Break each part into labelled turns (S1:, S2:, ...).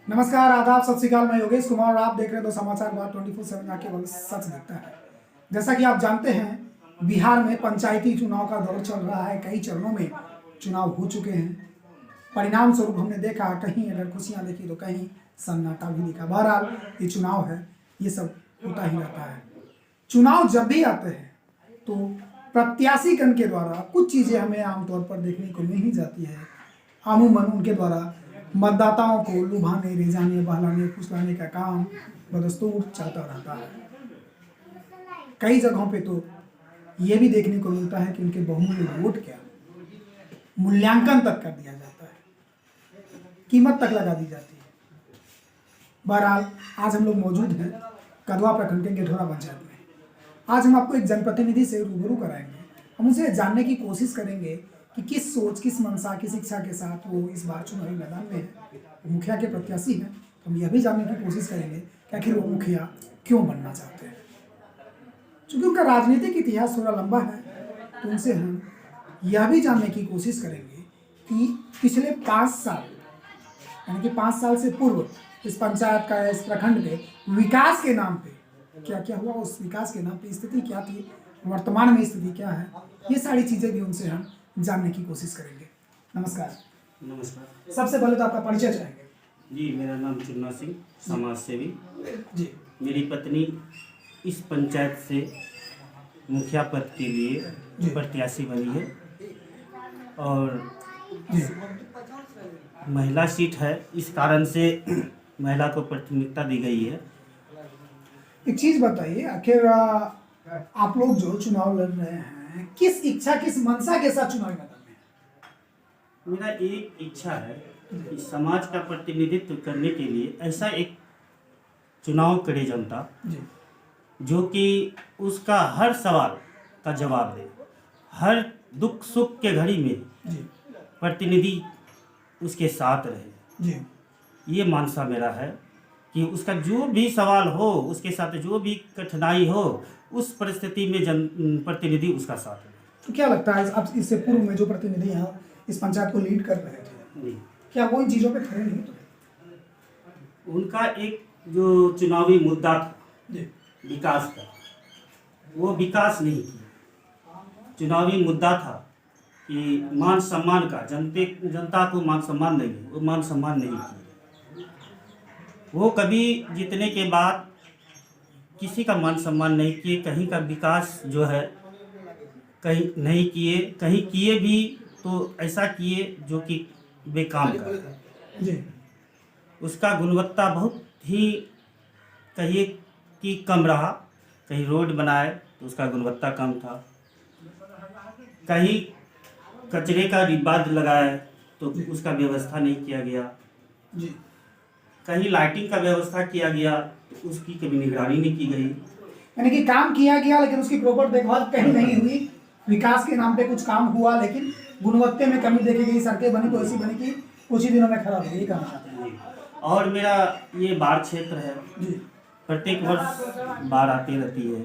S1: नमस्कार, आदाब, सत श्री अकाल। मैं योगेश कुमार और आप देख रहे हैं समाचार बार 24/7 जहाँ केवल सच दिखता है। जैसा कि आप जानते हैं, बिहार में पंचायती चुनाव का दौर चल रहा है। कई चरणों में चुनाव हो चुके हैं। परिणाम स्वरूप हमने देखा, कहीं अगर खुशियां देखी तो कहीं सन्नाटा भी दिखा। बहरहाल ये चुनाव है, ये सब होता ही रहता है। चुनाव जब भी आते हैं तो प्रत्याशीगण के द्वारा कुछ चीज़ें हमें आमतौर पर देखने को मिल ही जाती है। अमूमन उनके द्वारा मतदाताओं को लुभाने, रिझाने, बहलाने, फुसलाने का काम बदस्तूर चलता रहता है। कई जगहों पे तो ये भी देखने को मिलता है कि उनके बहुमूल्य वोट क्या मूल्यांकन तक कर दिया जाता है, कीमत तक लगा दी जाती है। बहरहाल आज हम लोग मौजूद हैं कदवा प्रखंड के गेठौरा पंचायत में। आज हम आपको एक जनप्रतिनिधि से रूबरू कराएंगे। हम उनसे जानने की कोशिश करेंगे कि किस सोच, किस मंशा, किस इच्छा के साथ वो इस बार चुनावी मैदान में है। वो मुखिया के प्रत्याशी हैं। हम यह भी जानने की कोशिश करेंगे कि आखिर वो मुखिया क्यों बनना चाहते हैं। चूंकि उनका राजनीतिक इतिहास थोड़ा लंबा है, तो उनसे हम यह भी जानने की कोशिश करेंगे कि पिछले 5 साल, यानी कि 5 साल से पूर्व इस पंचायत का, इस प्रखंड के विकास के नाम पे क्या क्या हुआ, उस विकास के नाम पे स्थिति क्या थी, वर्तमान में स्थिति क्या है, ये सारी चीज़ें भी उनसे हम जानने की कोशिश करेंगे। नमस्कार।
S2: नमस्कार।
S1: सबसे पहले तो आपका परिचय चाहेंगे।
S2: जी, मेरा नाम चुन्ना सिंह, समाज सेवी।
S1: जी।
S2: मेरी पत्नी इस पंचायत से मुखिया पद के लिए प्रत्याशी बनी है और महिला सीट है, इस कारण से महिला को प्राथमिकता दी गई है।
S1: एक चीज़ बताइए, आखिर आप लोग जो चुनाव लड़ रहे हैं, किस इच्छा, किस मंशा के साथ चुनावी मैदान में है?
S2: मेरा एक इच्छा है कि समाज का प्रतिनिधित्व करने के लिए ऐसा एक चुनाव करे जनता जो कि उसका हर सवाल का जवाब दे, हर दुख सुख के घड़ी में प्रतिनिधि उसके साथ रहे। ये मानसा मेरा है कि उसका जो भी सवाल हो, उसके साथ जो भी कठिनाई हो, उस परिस्थिति में प्रतिनिधि उसका साथ है।
S1: तो क्या लगता है, अब इससे पूर्व में जो प्रतिनिधि यहाँ इस पंचायत को लीड कर रहे थे, क्या वो इन चीज़ों पे खड़े नहीं थे?
S2: उनका एक जो चुनावी मुद्दा था विकास का, वो विकास नहीं किया। चुनावी मुद्दा था कि मान सम्मान का, जनता को मान सम्मान नहीं, वो मान सम्मान नहीं किया। वो कभी जीतने के बाद किसी का मान सम्मान नहीं किए, कहीं का विकास जो है कहीं नहीं किए, कहीं किए भी तो ऐसा किए जो कि बेकाम का। उसका गुणवत्ता बहुत ही कहिए कि कम रहा। कहीं रोड बनाए तो उसका गुणवत्ता कम था, कहीं कचरे का डिब्बा लगाए तो उसका व्यवस्था नहीं किया गया, कहीं लाइटिंग का व्यवस्था किया गया तो उसकी कभी निगरानी नहीं की गई।
S1: यानी कि काम किया गया लेकिन उसकी प्रॉपर देखभाल कहीं नहीं हुई। विकास के नाम पे कुछ काम हुआ लेकिन गुणवत्ता में कमी देखी गई। सड़कें बनी तो ऐसी बनी कि कुछ ही दिनों में खराब हो गई। कहना चाहते हैं।
S2: और मेरा ये बाढ़ क्षेत्र है, प्रत्येक वर्ष बाढ़ आती रहती है,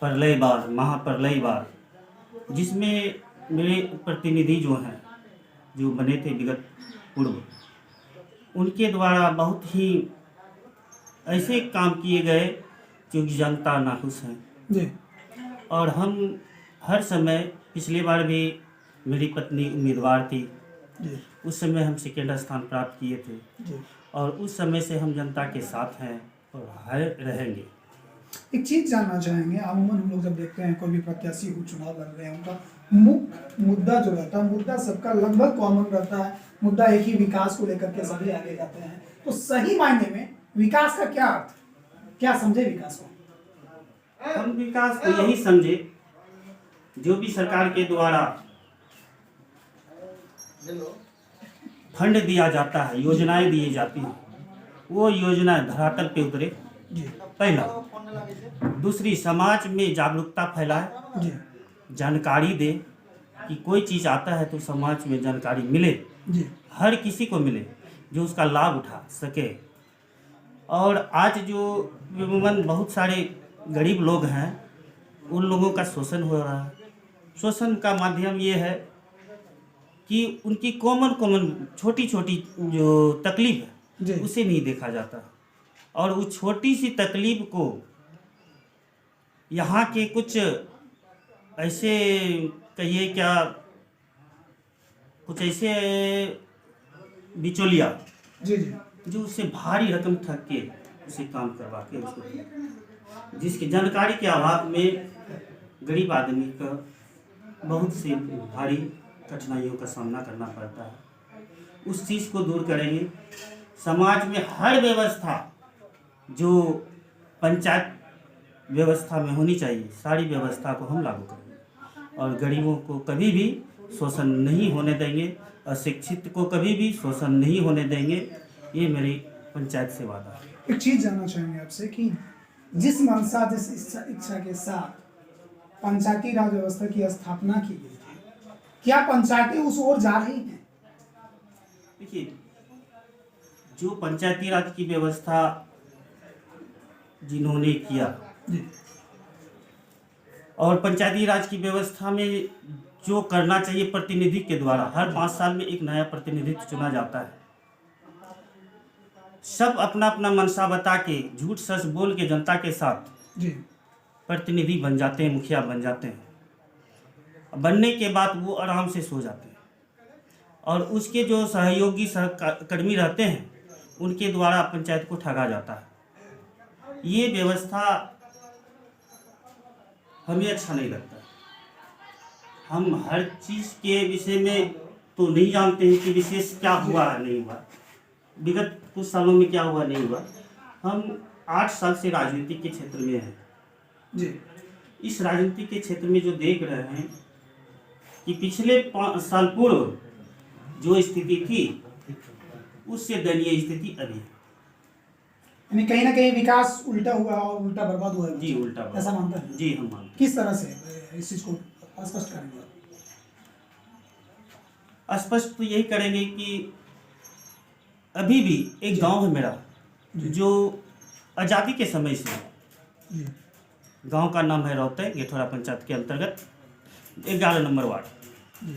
S2: प्रलय बाढ़, महाप्रलय बाढ़, जिसमें मेरे प्रतिनिधि जो हैं, जो बने थे विगत पूर्व, उनके द्वारा बहुत ही ऐसे काम किए गए जो जनता नाखुश हैं। और हम हर समय, पिछले बार भी मेरी पत्नी उम्मीदवार थी, उस समय हम सेकेंड स्थान प्राप्त किए थे और उस समय से हम जनता के साथ हैं और रहेंगे।
S1: एक चीज़ जानना चाहेंगे, अमूमन हम लोग जब देखते हैं कोई भी प्रत्याशी को चुनाव लड़ रहे हैं, उनका मुख्य मुद्दा जो रहता है, मुद्दा सबका लगभग कॉमन रहता है। मुद्दा एक ही, विकास को लेकर के सभी आगे जाते हैं। तो सही मायने में विकास का क्या अर्थ, क्या समझे विकास को?
S2: हम विकास को यही समझे, जो भी सरकार के द्वारा फंड दिया जाता है, योजनाएं दी जाती हैं, वो योजना धरातल पे उतरे। पहला। दूसरी, समाज में जागरूकता फैलाए, जानकारी दे कि कोई चीज़ आता है तो समाज में जानकारी मिले, हर किसी को मिले जो उसका लाभ उठा सके। और आज जो अमूमन बहुत सारे गरीब लोग हैं, उन लोगों का शोषण हो रहा है। शोषण का माध्यम ये है कि उनकी कॉमन छोटी छोटी जो तकलीफ है
S1: जी।
S2: उसे नहीं देखा जाता। और उस छोटी सी तकलीफ को यहाँ के कुछ ऐसे कहिए क्या, कुछ ऐसे बिचौलिया
S1: जी जी
S2: जो उससे भारी रकम ठग के उसे काम करवा के उसको, जिसकी जानकारी के अभाव में गरीब आदमी का बहुत सी भारी कठिनाइयों का सामना करना पड़ता है। उस चीज़ को दूर करेंगे। समाज में हर व्यवस्था जो पंचायत व्यवस्था में होनी चाहिए, सारी व्यवस्था को हम लागू करेंगे और गरीबों को कभी भी शोषण नहीं होने देंगे, अशिक्षित को कभी भी शोषण नहीं होने देंगे। ये मेरी पंचायत से वादा है।
S1: एक चीज जानना चाहेंगे आपसे कि जिस मंशा, जिस इच्छा के साथ पंचायती राज व्यवस्था की स्थापना की गई थी, क्या पंचायतें उस ओर जा रही हैं?
S2: देखिए, जो पंचायती राज की व्यवस्था जिन्होंने किया
S1: जी
S2: और पंचायती राज की व्यवस्था में जो करना चाहिए प्रतिनिधि के द्वारा, हर 5 साल में एक नया प्रतिनिधित्व चुना जाता है। सब अपना अपना मनसा बता के, झूठ सच बोल के जनता के साथ
S1: जी
S2: प्रतिनिधि बन जाते हैं, मुखिया बन जाते हैं। बनने के बाद वो आराम से सो जाते हैं और उसके जो सहयोगी सहकर्मी रहते हैं उनके द्वारा पंचायत को ठगा जाता है। ये व्यवस्था हमें अच्छा नहीं लगता। हम हर चीज़ के विषय में तो नहीं जानते हैं कि विशेष क्या हुआ है, नहीं हुआ, विगत कुछ सालों में क्या हुआ नहीं हुआ। हम 8 साल से राजनीति के क्षेत्र में हैं
S1: जी
S2: इस राजनीति के क्षेत्र में जो देख रहे हैं कि पिछले 5 साल पूर्व जो स्थिति थी उससे दयनीय स्थिति अभी है।
S1: यानी कहीं ना कहीं विकास उल्टा हुआ और उल्टा बर्बाद हुआ है।
S2: जी, उल्टा बर्बाद।
S1: ऐसा मानता है?
S2: जी, हम मानते हैं।
S1: किस तरह से इस चीज को स्पष्ट करेंगे?
S2: स्पष्ट तो यही करेंगे कि अभी भी एक गांव है मेरा जो आज़ादी के समय से,
S1: जी
S2: गांव का नाम है रौते, गेठौरा पंचायत के अंतर्गत 11 नंबर वार्ड।
S1: जी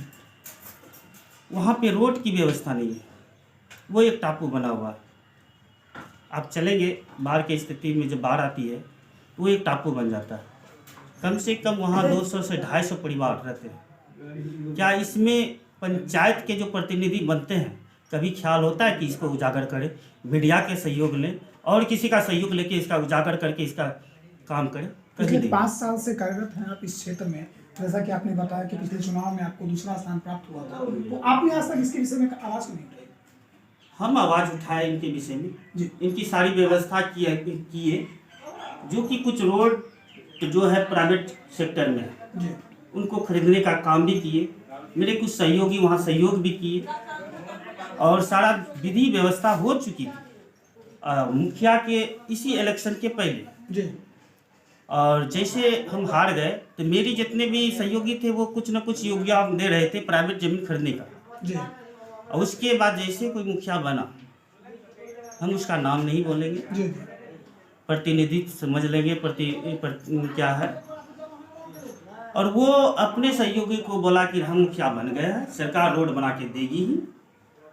S2: वहाँ पे रोड की व्यवस्था नहीं है, वो एक टापू बना हुआ है। आप चलेंगे, बाढ़ की स्थिति में जब बाढ़ आती है वो एक टापू बन जाता है। कम से कम वहाँ 200 से 250 परिवार रहते हैं। क्या इसमें पंचायत के जो प्रतिनिधि बनते हैं कभी ख्याल होता है कि इसको उजागर करें, मीडिया के सहयोग लें और किसी का सहयोग लेके इसका उजागर करके इसका काम करें? कभी
S1: पिछले
S2: नहीं।
S1: 5 साल से कार्यरत हैं आप इस क्षेत्र में। जैसा कि आपने बताया कि पिछले चुनाव में आपको दूसरा स्थान प्राप्त हुआ था, तो आपने आज तक इसके विषय में आवाज क्यों नहीं उठाई?
S2: हम आवाज़ उठाए इनके विषय में,
S1: जी
S2: इनकी सारी व्यवस्था किए जो कि कुछ रोड जो है प्राइवेट सेक्टर में है,
S1: जी
S2: उनको खरीदने का काम भी किए। मेरे कुछ सहयोगी वहाँ सहयोग भी किए और सारा विधि व्यवस्था हो चुकी थी मुखिया के इसी इलेक्शन के पहले।
S1: जी
S2: और जैसे हम हार गए तो मेरी जितने भी सहयोगी थे वो कुछ न कुछ योगदान दे रहे थे प्राइवेट जमीन खरीदने का।
S1: जी
S2: और उसके बाद जैसे कोई मुखिया बना, हम उसका नाम नहीं बोलेंगे,
S1: जी
S2: प्रतिनिधित्व समझ लेंगे क्या है। और वो अपने सहयोगी को बोला कि हम मुखिया बन गए हैं, सरकार रोड बना के देगी ही,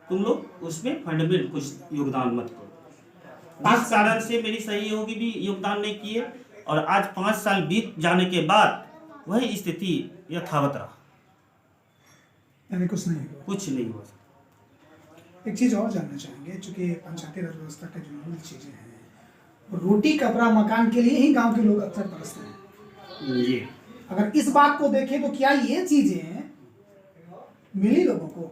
S2: तुम लोग उसमें फंड में कुछ योगदान मत करो। जिस कारण से मेरी सहयोगी भी योगदान नहीं किए और आज 5 साल बीत जाने के बाद वही स्थिति यथावत रहा,
S1: यानी कुछ नहीं हुआ।
S2: कुछ नहीं हुआ।
S1: एक चीज और जानना चाहेंगे, चूंकि पंचायती राज व्यवस्था के जो मूल चीजें हैं, रोटी कपड़ा मकान के लिए ही गांव के लोग अक्सर तरसते हैं।
S2: जी,
S1: अगर इस बात को देखें तो क्या ये चीजें मिली लोगों को?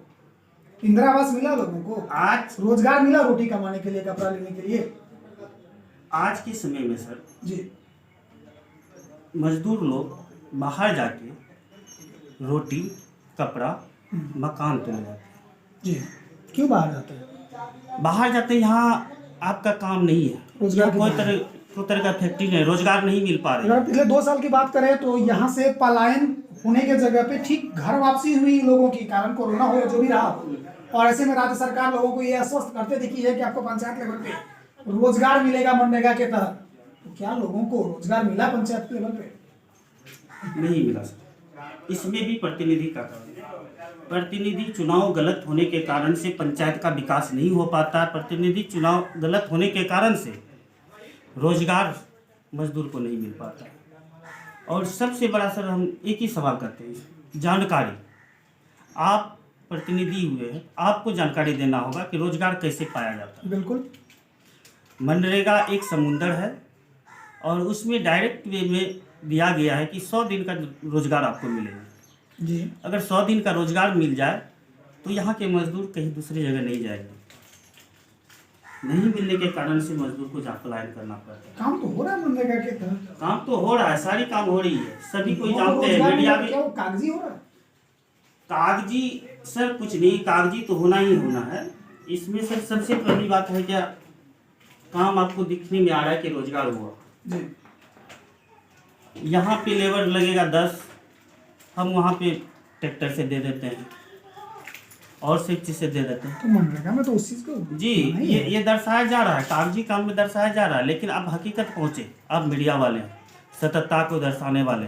S1: इंदिरा आवास मिला लोगों को?
S2: आज
S1: रोजगार मिला रोटी कमाने के लिए, कपड़ा लेने के लिए?
S2: आज के समय में सर
S1: जी
S2: मजदूर लोग बाहर जाके रोटी कपड़ा मकान तो ले जाते हैं।
S1: जी क्यों बाहर जाते हैं?
S2: बाहर जाते हैं, यहाँ आपका काम नहीं है,
S1: रोजगार
S2: यहाँ कोई तरह का फैक्ट्री नहीं, रोजगार नहीं मिल पा रहे।
S1: अगर पिछले 2 साल की बात करें तो यहाँ से पलायन होने के जगह पे ठीक घर वापसी हुई लोगों की, कारण कोरोना हो या जो भी रहा, और ऐसे में राज्य सरकार लोगों को ये आश्वस्त करते दिखी है कि आपको पंचायत लेवल पे रोजगार मिलेगा मनरेगा के तहत। तो क्या लोगों को रोजगार मिला पंचायत लेवल पे?
S2: नहीं मिला सर। इसमें भी प्रतिनिधि का काम है। प्रतिनिधि चुनाव गलत होने के कारण से पंचायत का विकास नहीं हो पाता। प्रतिनिधि चुनाव गलत होने के कारण से रोजगार मजदूर को नहीं मिल पाता। और सबसे बड़ा सर हम एक ही सवाल करते हैं, जानकारी। आप प्रतिनिधि हुए हैं, आपको जानकारी देना होगा कि रोजगार कैसे पाया जाता है।
S1: बिल्कुल।
S2: मनरेगा एक समुंदर है और उसमें डायरेक्ट वे में दिया गया है कि 100 दिन का रोजगार आपको मिलेगा
S1: जी।
S2: अगर 100 दिन का रोजगार मिल जाए तो यहाँ के मजदूर कहीं दूसरी जगह नहीं जाएंगे। नहीं मिलने के कारण से मजदूर को पलायन करना पड़ता है।
S1: काम तो हो रहा है मनरेगा के तहत।
S2: काम तो हो रहा है, सारी काम हो रही है, सभी कोई
S1: वो
S2: जानते हैं,
S1: रोजगार
S2: मीडिया
S1: में
S2: में।
S1: क्या वो कागजी हो रहा है?
S2: कागजी सर कुछ नहीं, कागजी तो होना ही होना है। इसमें सर सबसे पहली बात है क्या, काम आपको दिखने में आ रहा है कि रोजगार हुआ
S1: जी।
S2: यहाँ पे लेबर लगेगा 10, हम वहाँ पे ट्रैक्टर से दे देते हैं और सिर्फ चीज से दे देते हैं।
S1: तो मनरेगा में तो उस चीज को
S2: जी, ये दर्शाया जा रहा है, कागजी काम में दर्शाया जा रहा है। लेकिन अब हकीकत पहुँचे, अब मीडिया वाले सतर्कता को दर्शाने वाले,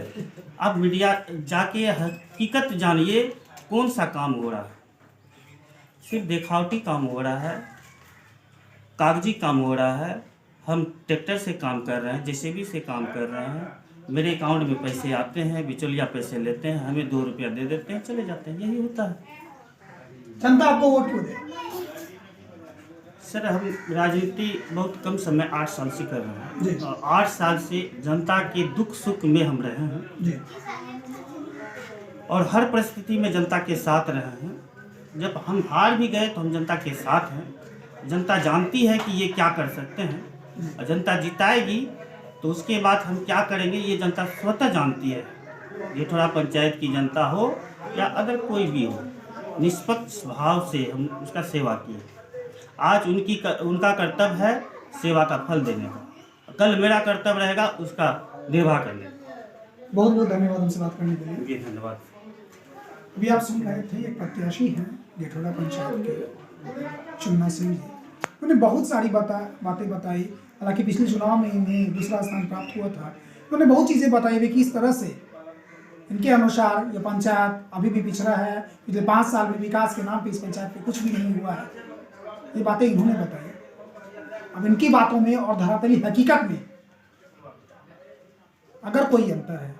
S2: अब मीडिया जाके हकीकत जानिए कौन सा काम हो रहा है। सिर्फ दिखावटी काम हो रहा है, कागजी काम हो रहा है। हम ट्रैक्टर से काम कर रहे हैं, जेसीबी से काम कर रहे हैं, मेरे अकाउंट में पैसे आते हैं, बिचौलिया पैसे लेते हैं, हमें 2 रुपया दे देते हैं, चले जाते हैं, यही होता है।
S1: जनता आपको वोट क्यों दे?
S2: सर हम राजनीति बहुत कम समय 8 साल से कर रहे
S1: जी।
S2: हैं और 8 साल से जनता के दुख सुख में हम रहे हैं
S1: जी।
S2: और हर परिस्थिति में जनता के साथ रहे हैं। जब हम हार भी गए तो हम जनता के साथ हैं। जनता जानती है कि ये क्या कर सकते हैं और जनता जिताएगी तो उसके बाद हम क्या करेंगे ये जनता स्वतः जानती है। ये थोड़ा पंचायत की जनता हो या अगर कोई भी हो, निष्पक्ष भाव से हम उसका सेवा किए। आज उनका कर्तव्य है सेवा का फल देने का, कल मेरा कर्तव्य रहेगा उसका निर्वाह करने का।
S1: बहुत बहुत धन्यवाद हमसे बात करने के लिए।
S2: जी धन्यवाद।
S1: अभी आप सुन रहे थे, एक प्रत्याशी हैं गेठोड़ा पंचायत के चुन्ना सिंह जी। उन्होंने बहुत सारी बातें बताई। हालांकि पिछले चुनाव में इन्हें दूसरा स्थान प्राप्त हुआ था। उन्होंने बहुत चीज़ें बताई भी किस तरह से इनके अनुसार ये पंचायत अभी भी पिछड़ा है। पिछले 5 साल में विकास के नाम पे इस पंचायत पे कुछ भी नहीं हुआ है। ये बातें इन्होंने बताई। अब इनकी बातों में और धरातली हकीकत में अगर कोई अंतर है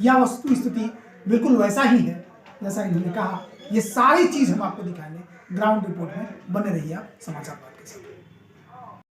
S1: या वस्तु स्थिति बिल्कुल वैसा ही है जैसा इन्होंने कहा, ये सारी चीज़ हम आपको दिखाएंगे ग्राउंड रिपोर्ट में। बने रहिए आप समाचार।